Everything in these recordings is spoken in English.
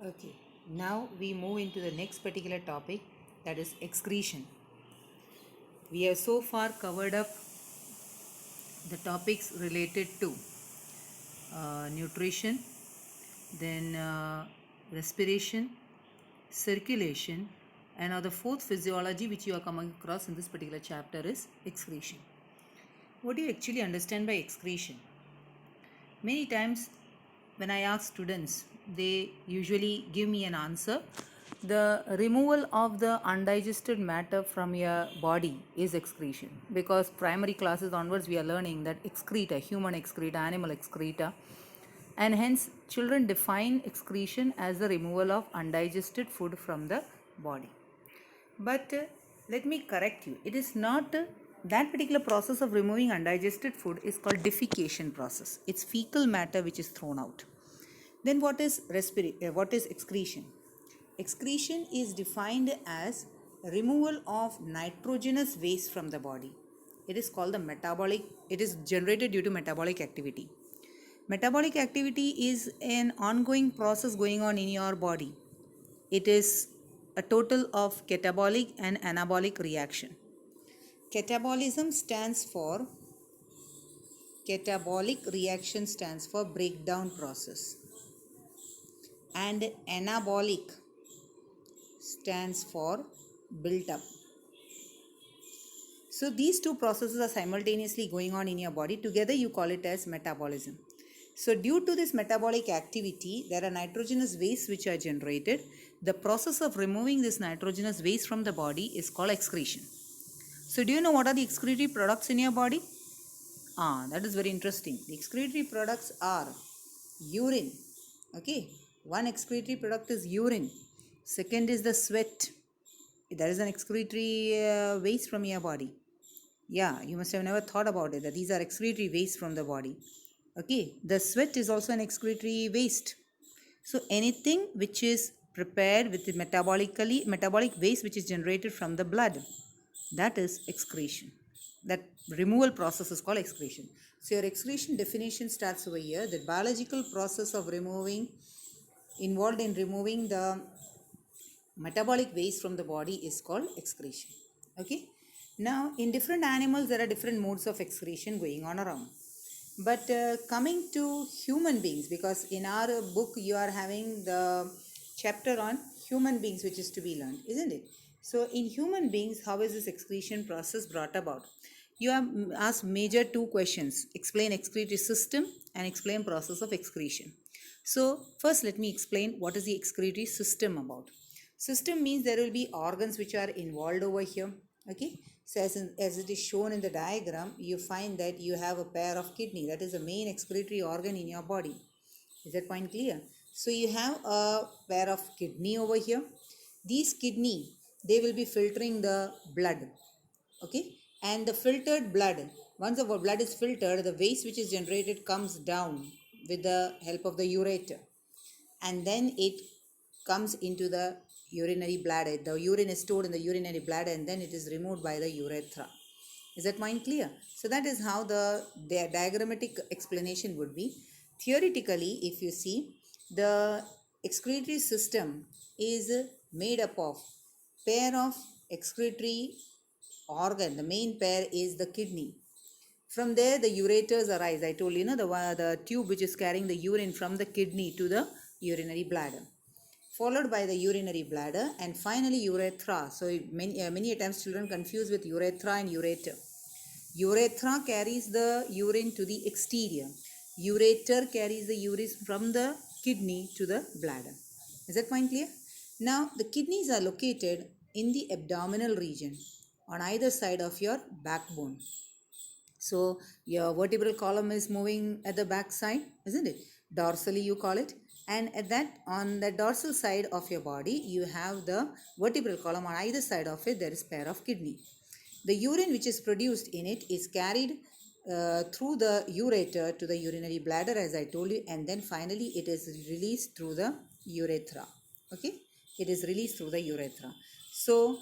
Okay, now we move into the next particular topic, that is excretion. We have so far covered up the topics related to nutrition, then respiration, circulation, and now the fourth physiology which you are coming across in this particular chapter is excretion. What do you actually understand by excretion? Many times when I ask students, they usually give me an answer. The removal of the undigested matter from your body is excretion, because primary classes onwards we are learning that excreta, human excreta, animal excreta, and hence children define excretion as the removal of undigested food from the body. But let me correct you. It is not that particular process of removing undigested food is called defecation process. It's fecal matter which is thrown out. Then what is excretion? Excretion is defined as removal of nitrogenous waste from the body. It is called the metabolic. It is generated due to metabolic activity. Metabolic activity is an ongoing process going on in your body. It is a total of catabolic and anabolic reaction. Catabolism stands for Catabolic reaction stands for breakdown process, and anabolic stands for built up. So these two processes are simultaneously going on in your body. Together you call it as metabolism. So due to this metabolic activity, there are nitrogenous wastes which are generated. The process of removing this nitrogenous waste from the body is called excretion. So do you know what are the excretory products in your body? That is very interesting. The excretory products are urine. Okay, one excretory product is urine. Second is the sweat. That is an excretory waste from your body. Yeah, you must have never thought about it, that these are excretory waste from the body. Okay, the sweat is also an excretory waste. So anything which is prepared with the metabolic waste which is generated from the blood, that is excretion. That removal process is called excretion. So your excretion definition starts over here. The biological process of involved in removing the metabolic waste from the body is called excretion. Okay, now in different animals there are different modes of excretion going on around. But coming to human beings, because in our book you are having the chapter on human beings which is to be learned, isn't it? So in human beings, how is this excretion process brought about? You have asked major two questions: explain excretory system and explain process of excretion. So first let me explain what is the excretory system about. System means there will be organs which are involved over here. Okay, so as it is shown in the diagram, you find that you have a pair of kidney, that is the main excretory organ in your body. Is that point clear? So you have a pair of kidney over here. These kidney, they will be filtering the blood. Okay, and the filtered blood, once the blood is filtered, the waste which is generated comes down with the help of the ureter, and then it comes into the urinary bladder. The urine is stored in the urinary bladder and then it is removed by the urethra. Is that mind clear? So that is how the diagrammatic explanation would be. Theoretically, if you see, the excretory system is made up of pair of excretory organ. The main pair is the kidney. From there, the ureters arise. I told you, the tube which is carrying the urine from the kidney to the urinary bladder, followed by the urinary bladder, and finally urethra. So many times children confuse with urethra and ureter. Urethra carries the urine to the exterior. Ureter carries the urine from the kidney to the bladder. Is that point clear? Now, the kidneys are located in the abdominal region on either side of your backbone. So your vertebral column is moving at the back side, isn't it? Dorsally you call it. And at that, on the dorsal side of your body, you have the vertebral column. On either side of it, there is pair of kidney. The urine which is produced in it is carried through the ureter to the urinary bladder, as I told you, and then finally it is released through the urethra. Okay, it is released through the urethra. So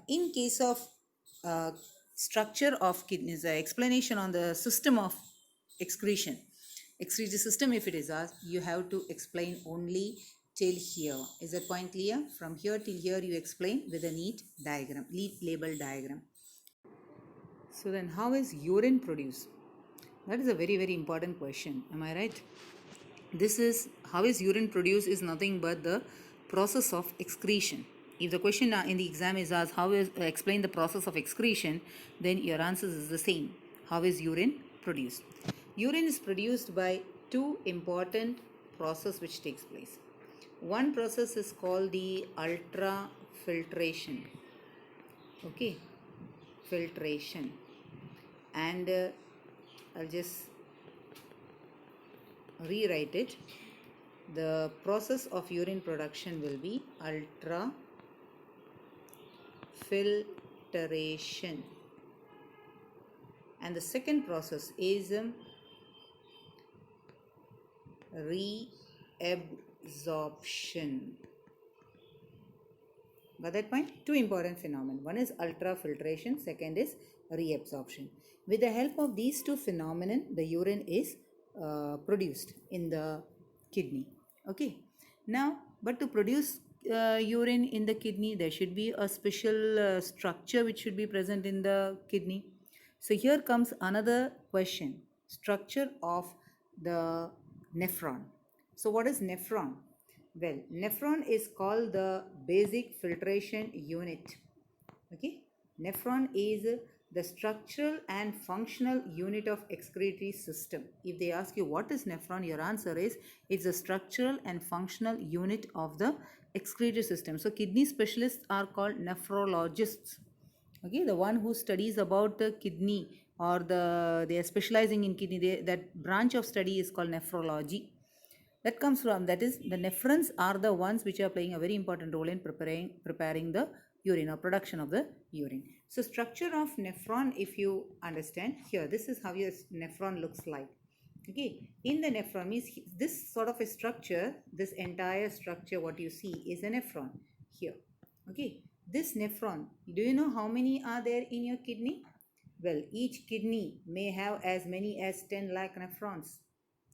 in case of uh, structure of kidneys, explanation on the system of excretion. excretory system, if it is asked, you have to explain only till here. Is that point clear? From here till here you explain with a neat diagram, neat label diagram. So then how is urine produced? That is a very, very important question. Am I right? This is how is urine produced is nothing but the process of excretion. If the question in the exam is asked how is explain the process of excretion, then your answer is the same. How is urine produced? Urine is produced by two important process which takes place. One process is called the ultrafiltration. Okay, filtration, and I'll just rewrite it. The process of urine production will be ultrafiltration, and the second process is reabsorption. Got that point? Two important phenomena. One is ultrafiltration, second is reabsorption. With the help of these two phenomena, the urine is produced in the kidney. Okay. Now, but to produce urine in the kidney, there should be a special structure which should be present in the kidney. So here comes another question. Structure of the nephron. So what is nephron? Well, nephron is called the basic filtration unit. Okay, nephron is the structural and functional unit of excretory system. If they ask you what is nephron, your answer is it's a structural and functional unit of the excretory system. So kidney specialists are called nephrologists. Okay, the one who studies about the kidney, or they are specializing in kidney, that branch of study is called nephrology. That comes from, that is, the nephrons are the ones which are playing a very important role in preparing the urine or production of the urine. So structure of nephron, if you understand here, this is how your nephron looks like. Okay, in the nephron means this sort of a structure, this entire structure what you see is a nephron here. Okay, this nephron, do you know how many are there in your kidney? Well, each kidney may have as many as 10 lakh nephrons.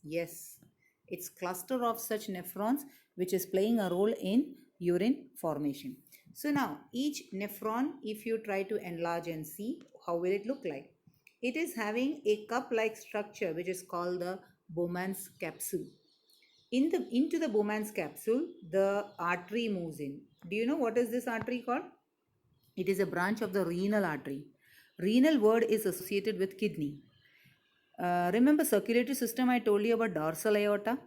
Yes, it's cluster of such nephrons which is playing a role in urine formation. So now each nephron, if you try to enlarge and see, how will it look like? It is having a cup-like structure which is called the Bowman's capsule. Into the Bowman's capsule, the artery moves in. Do you know what is this artery called? It is a branch of the renal artery. Renal word is associated with kidney. Remember circulatory system, I told you about dorsal aorta.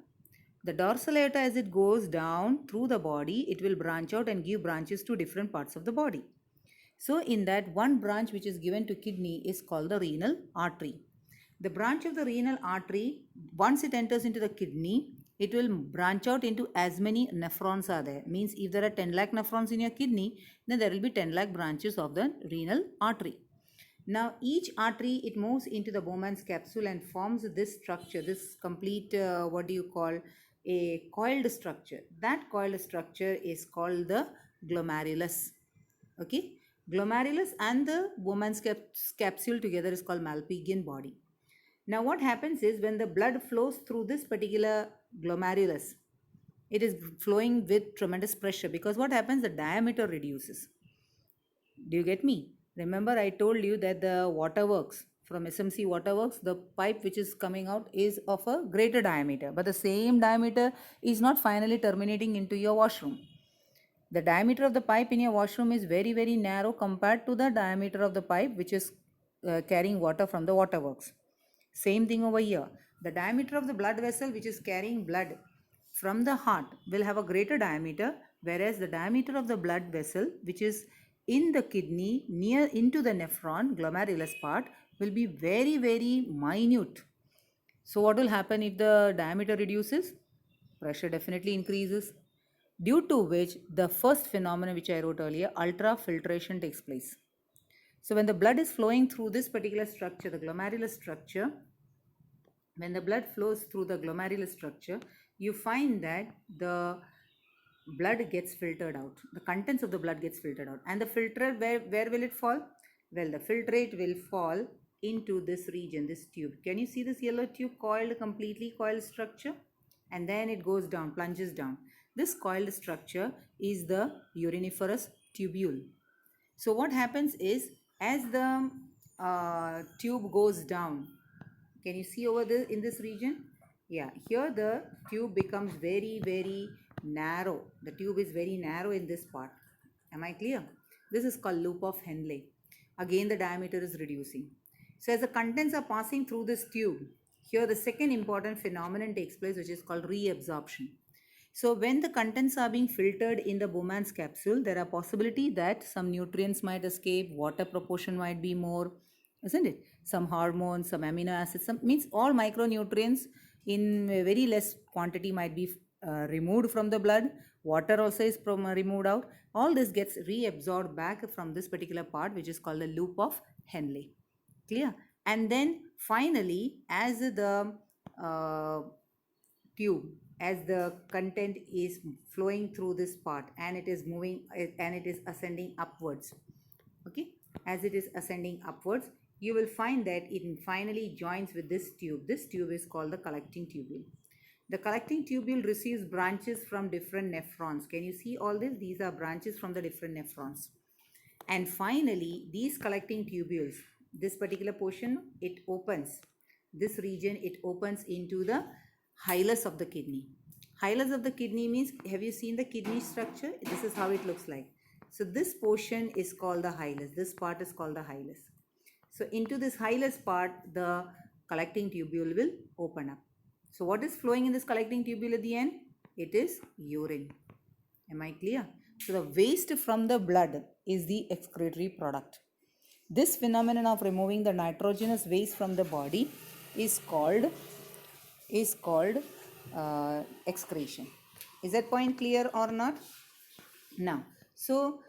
The dorsal aorta, as it goes down through the body, it will branch out and give branches to different parts of the body. So in that, one branch which is given to kidney is called the renal artery. The branch of the renal artery, once it enters into the kidney, it will branch out into as many nephrons are there. Means if there are 10 lakh nephrons in your kidney, then there will be 10 lakh branches of the renal artery. Now each artery, it moves into the Bowman's capsule and forms this structure, this complete what do you call, a coiled structure. That coiled structure is called the glomerulus. Okay, glomerulus and the Bowman's capsule together is called Malpighian body. Now what happens is when the blood flows through this particular glomerulus, it is flowing with tremendous pressure, because what happens, the diameter reduces. Do you get me? Remember I told you that the waterworks, from SMC waterworks, the pipe which is coming out is of a greater diameter, but the same diameter is not finally terminating into your washroom. The diameter of the pipe in your washroom is very, very narrow compared to the diameter of the pipe which is carrying water from the waterworks. Same thing over here. The diameter of the blood vessel which is carrying blood from the heart will have a greater diameter, whereas the diameter of the blood vessel which is in the kidney near into the nephron, glomerulus part, will be very, very minute. So what will happen if the diameter reduces? Pressure definitely increases, due to which the first phenomenon which I wrote earlier, ultrafiltration, takes place. So when the blood is flowing through this particular structure, the glomerulus structure, when the blood flows through the glomerulus structure, you find that the blood gets filtered out. The contents of the blood gets filtered out. And the filter, where will it fall? Well, the filtrate will fall into this region, this tube. Can you see this yellow tube, coiled, completely coiled structure? And then it goes down, plunges down. This coiled structure is the uriniferous tubule. So what happens is, as the tube goes down, can you see over this in this region? Yeah, here the tube becomes very narrow. The tube is very narrow in this part. Am I clear? This is called loop of Henle. Again, the diameter is reducing. So as the contents are passing through this tube, here the second important phenomenon takes place, which is called reabsorption. So when the contents are being filtered in the Bowman's capsule, there are possibility that some nutrients might escape, water proportion might be more, isn't it? Some hormones, some amino acids, some means all micronutrients in very less quantity might be removed from the blood. Water also is removed out. All this gets reabsorbed back from this particular part, which is called the loop of Henle. Clear? And then finally, as the tube, as the content is flowing through this part and it is moving and it is ascending upwards, okay, as it is ascending upwards, you will find that it finally joins with this tube. This tube is called the collecting tubule. The collecting tubule receives branches from different nephrons. Can you see all this? These are branches from the different nephrons. And finally, these collecting tubules, this particular portion, it opens. This region, it opens into the hilus of the kidney. Hilus of the kidney means, have you seen the kidney structure? This is how it looks like. So this portion is called the hilus. This part is called the hilus. So into this hilus part, the collecting tubule will open up. So what is flowing in this collecting tubule at the end? It is urine. Am I clear? So the waste from the blood is the excretory product. This phenomenon of removing the nitrogenous waste from the body is called excretion. Is that point clear or not? Now, so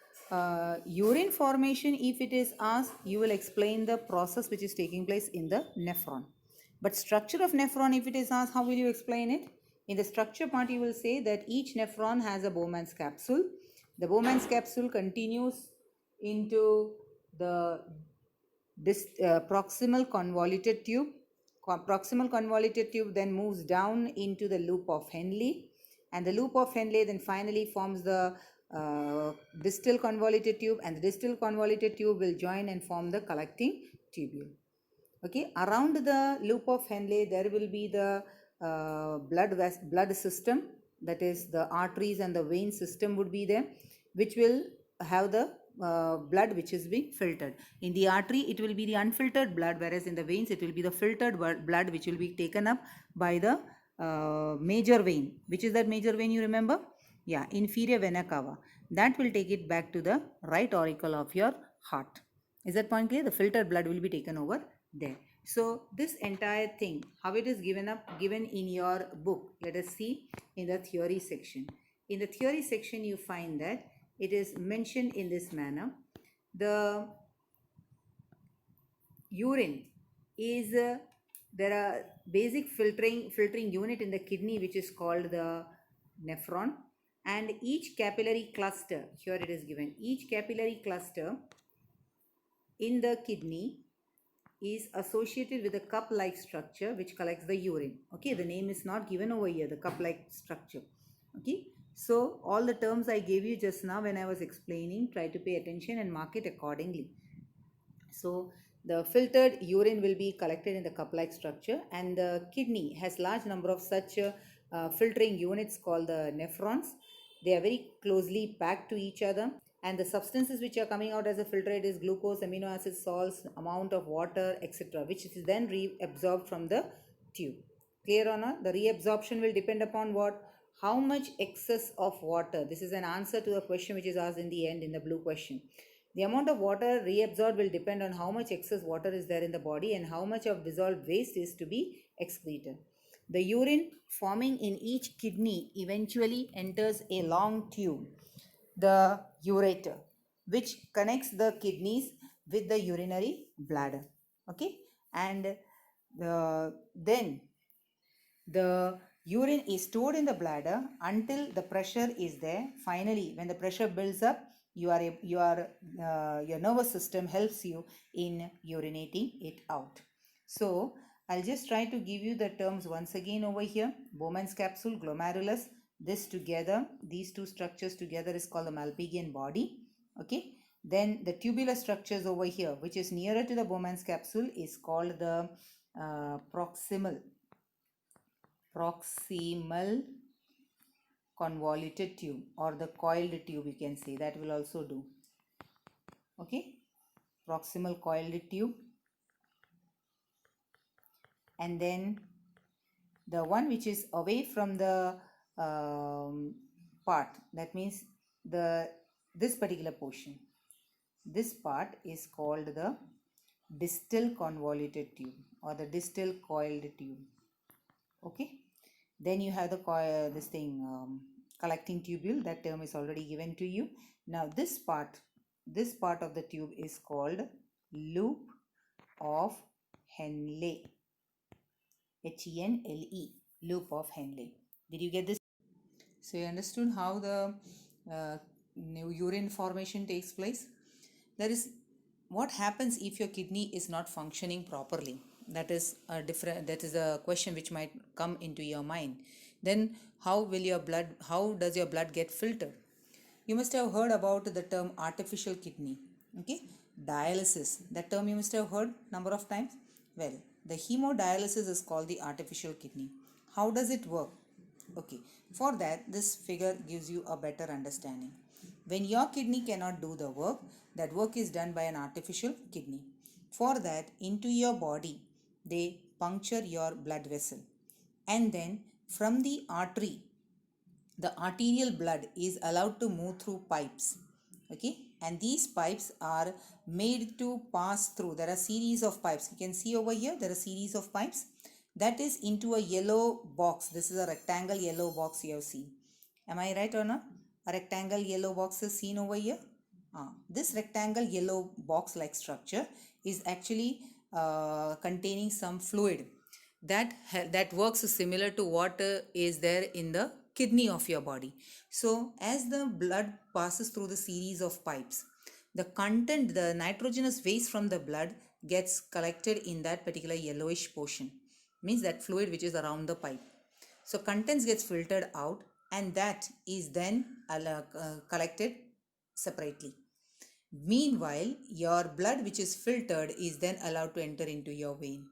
urine formation, if it is asked, you will explain the process which is taking place in the nephron. But structure of nephron, if it is asked, how will you explain it? In the structure part, you will say that each nephron has a Bowman's capsule. The Bowman's capsule continues into the proximal convoluted tube. Proximal convoluted tube then moves down into the loop of Henle, and the loop of Henle then finally forms the distal convoluted tube, and the distal convoluted tube will join and form the collecting tubule. Okay, around the loop of Henle there will be the blood system, that is the arteries and the vein system would be there, which will have the blood which is being filtered. In the artery it will be the unfiltered blood, whereas in the veins it will be the filtered blood which will be taken up by the major vein. Which is that major vein, you remember? Yeah, inferior vena cava. That will take it back to the right auricle of your heart. Is that point clear? The filtered blood will be taken over there. So this entire thing, how it is given in your book, let us see in the theory section. In the theory section you find that it is mentioned in this manner. The urine is there are basic filtering unit in the kidney which is called the nephron, and each capillary cluster, here it is given, each capillary cluster in the kidney is associated with a cup-like structure which collects the urine. Okay, the name is not given over here, the cup-like structure. Okay, so all the terms I gave you just now when I was explaining, try to pay attention and mark it accordingly. So the filtered urine will be collected in the cup-like structure, and the kidney has large number of such filtering units called the nephrons. They are very closely packed to each other, and the substances which are coming out as a filtrate is glucose, amino acids, salts, amount of water, etc., which is then reabsorbed from the tube. Clear or not? The reabsorption will depend upon what? How much excess of water. This is an answer to a question which is asked in the end in the blue question. The amount of water reabsorbed will depend on how much excess water is there in the body and how much of dissolved waste is to be excreted. The urine forming in each kidney eventually enters a long tube, the ureter, which connects the kidneys with the urinary bladder. Okay, and then the urine is stored in the bladder until the pressure is there. Finally, when the pressure builds up, your nervous system helps you in urinating it out. So I'll just try to give you the terms once again over here. Bowman's capsule, glomerulus, this together, these two structures together is called the Malpighian body. Okay. Then the tubular structures over here, which is nearer to the Bowman's capsule, is called the proximal convoluted tube, or the coiled tube, you can say. That will also do. Okay, proximal coiled tube. And then the one which is away from the part, that means this particular portion, this part is called the distal convoluted tube or the distal coiled tube. Okay, then you have the this thing, collecting tubule. That term is already given to you. Now this part of the tube is called loop of Henle. Henle, loop of Henle. Did you get this? So you understood how the urine formation takes place. There is what happens if your kidney is not functioning properly. That is a question which might come into your mind. Then how does your blood get filtered? You must have heard about the term artificial kidney. Okay, dialysis, that term you must have heard number of times. Well, the hemodialysis is called the artificial kidney. How does it work? Okay, for that this figure gives you a better understanding. When your kidney cannot do the work, that work is done by an artificial kidney. For that, into your body they puncture your blood vessel, and then from the artery the arterial blood is allowed to move through pipes. Okay, and these pipes are made to pass through. There are series of pipes. You can see over here, there are series of pipes that is into a yellow box. This is a rectangle yellow box you have seen. Am I right or not? A rectangle yellow box is seen over here. This rectangle yellow box like structure is actually containing some fluid that works similar to what is there in the kidney of your body. So as the blood passes through the series of pipes, the nitrogenous waste from the blood gets collected in that particular yellowish portion, means that fluid which is around the pipe. So contents gets filtered out, and that is then collected separately. Meanwhile, your blood which is filtered is then allowed to enter into your vein.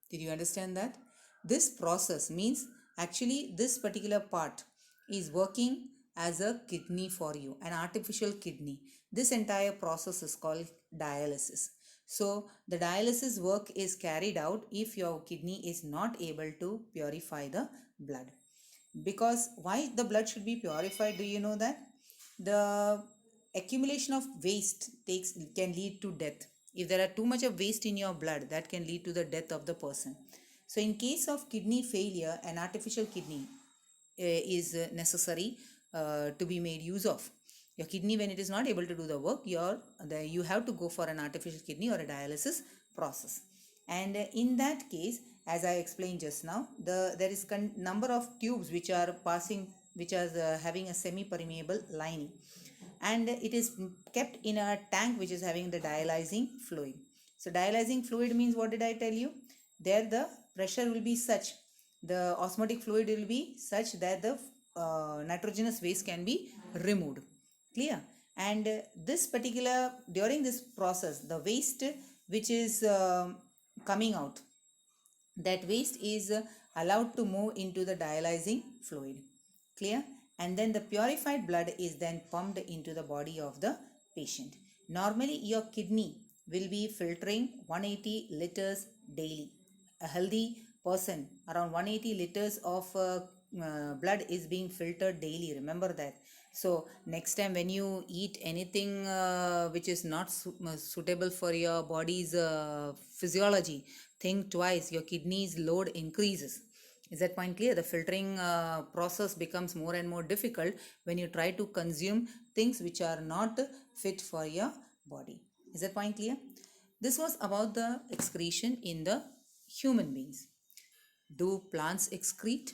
Did you understand that? This process means actually this particular part is working as a kidney for you, an artificial kidney. This entire process is called dialysis. So the dialysis work is carried out if your kidney is not able to purify the blood. Because why the blood should be purified, do you know that? The accumulation of waste can lead to death. If there are too much of waste in your blood, that can lead to the death of the person. So in case of kidney failure, an artificial kidney is necessary to be made use of. Your kidney, when it is not able to do the work, you have to go for an artificial kidney or a dialysis process. And in that case, as I explained just now, there is number of tubes which are passing, which are having a semi-permeable lining, and it is kept in a tank which is having the dialyzing fluid. So dialyzing fluid means, what did I tell you? There the pressure will be such, the osmotic fluid will be such that the nitrogenous waste can be removed. Clear? And during this process, the waste which is coming out, that waste is allowed to move into the dialyzing fluid. Clear? And then the purified blood is then pumped into the body of the patient. Normally your kidney will be filtering 180 liters daily. A healthy person, around 180 liters of blood is being filtered daily. Remember that. So next time when you eat anything which is not suitable for your body's physiology, think twice. Your kidney's load increases. Is that point clear? The filtering process becomes more and more difficult when you try to consume things which are not fit for your body. Is that point clear? This was about the excretion in the human beings. Do plants excrete?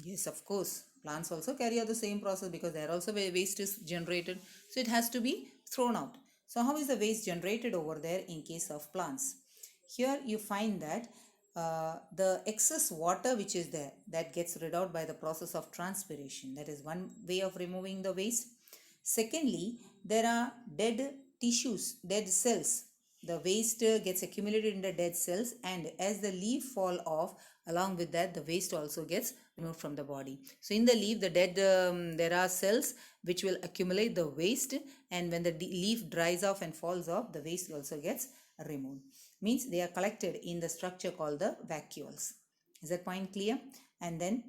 Yes, of course. Plants also carry out the same process because there also waste is generated. So it has to be thrown out. So how is the waste generated over there in case of plants? Here you find that the excess water which is there, that gets rid out by the process of transpiration. That is one way of removing the waste. Secondly, there are dead tissues, dead cells. The waste gets accumulated in the dead cells, and as the leaf fall off, along with that the waste also gets removed from the body. So in the leaf, the dead there are cells which will accumulate the waste, and when the leaf dries off and falls off, the waste also gets removed. Means they are collected in the structure called the vacuoles. Is that point clear? And then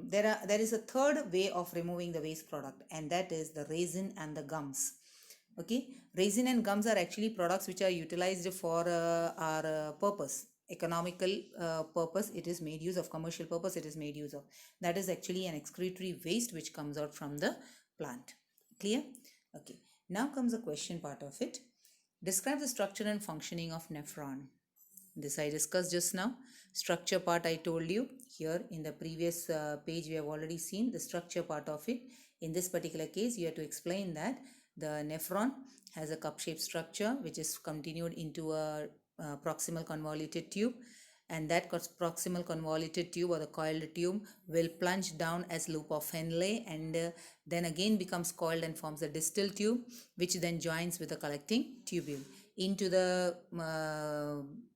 there is a third way of removing the waste product, and that is the resin and the gums. Okay, resin and gums are actually products which are utilized for our purpose, economical purpose. It is made use of, commercial purpose it is made use of. That is actually an excretory waste which comes out from the plant. Clear? Okay, now comes the question part of it. Describe the structure and functioning of nephron. This I discussed just now. Structure part I told you. Here in the previous page we have already seen the structure part of it. In this particular case you have to explain that the nephron has a cup-shaped structure which is continued into a proximal convoluted tube, and that proximal convoluted tube or the coiled tube will plunge down as loop of Henle, and then again becomes coiled and forms a distal tube, which then joins with a collecting tubule. Into the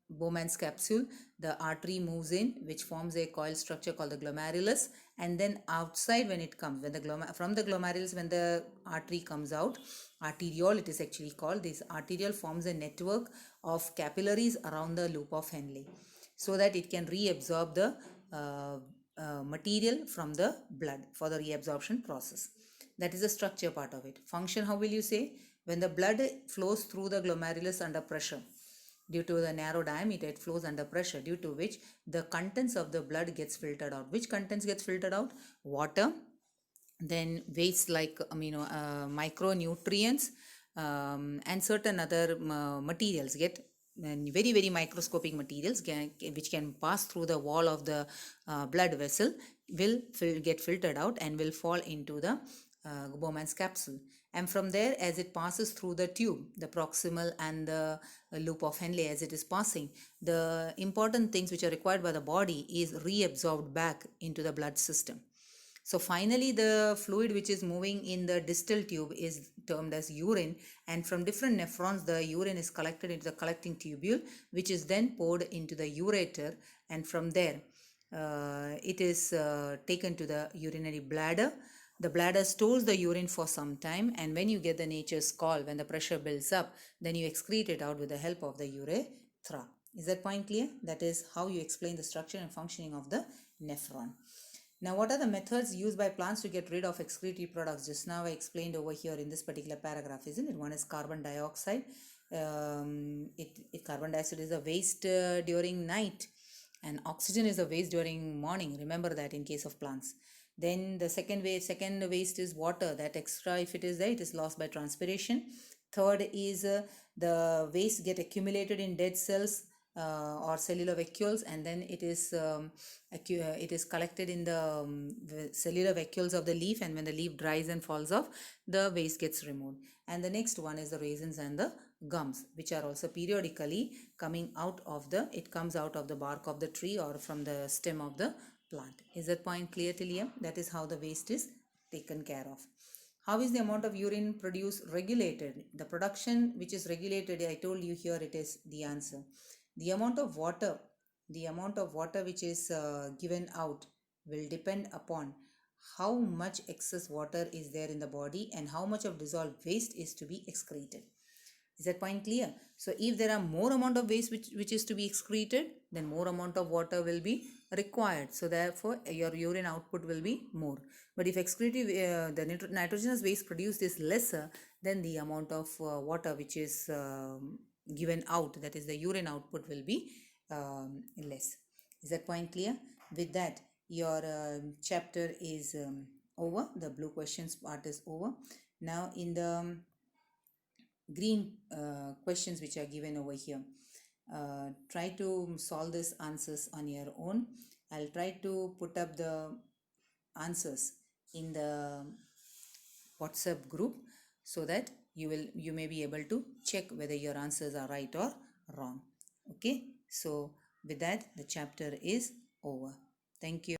Bowman's capsule, the artery moves in, which forms a coil structure called the glomerulus, and then outside when it comes, when the from the glomerulus, when the artery comes out, arteriole it is actually called, this arteriole forms a network of capillaries around the loop of Henle, so that it can reabsorb the material from the blood for the reabsorption process. That is the structure part of it. Function, how will you say? When the blood flows through the glomerulus under pressure, due to the narrow diameter, it flows under pressure, due to which the contents of the blood gets filtered out. Which contents gets filtered out? Water, then waste like micronutrients, and certain other materials get, very very microscopic materials which can pass through the wall of the blood vessel, will get filtered out and will fall into the Bowman's capsule. And from there, as it passes through the tube, the proximal and the loop of Henle, as it is passing, the important things which are required by the body is reabsorbed back into the blood system. So finally, the fluid which is moving in the distal tube is termed as urine, and from different nephrons, the urine is collected into the collecting tubule, which is then poured into the ureter, and from there it is taken to the urinary bladder. The bladder stores the urine for some time, and when you get the nature's call, when the pressure builds up, then you excrete it out with the help of the urethra. Is that point clear? That is how you explain the structure and functioning of the nephron. Now, what are the methods used by plants to get rid of excretory products? Just now I explained over here in this particular paragraph, isn't it? One is carbon dioxide. Carbon dioxide is a waste during night, and oxygen is a waste during morning. Remember that in case of plants. Then the second waste is water. That extra, if it is there, it is lost by transpiration. Third is the waste get accumulated in dead cells or cellular vacuoles, and then it is collected in the cellular vacuoles of the leaf, and when the leaf dries and falls off, the waste gets removed. And the next one is the resins and the gums, which are also periodically coming out of it comes out of the bark of the tree or from the stem of the plant. Is that point clear till here? That is how the waste is taken care of. How is the amount of urine produced regulated? The production which is regulated, I told you here, it is the answer. The amount of water which is given out will depend upon how much excess water is there in the body and how much of dissolved waste is to be excreted. Is that point clear? So if there are more amount of waste which is to be excreted, then more amount of water will be required. So therefore your urine output will be more. But if the nitrogenous waste produced is lesser, then the amount of water which is given out, that is the urine output, will be less. Is that point clear? With that, your chapter is over. The blue questions part is over. Now in the green questions which are given over here, try to solve these answers on your own. I'll try to put up the answers in the WhatsApp group so that you may be able to check whether your answers are right or wrong. Okay, so with that the chapter is over. Thank you.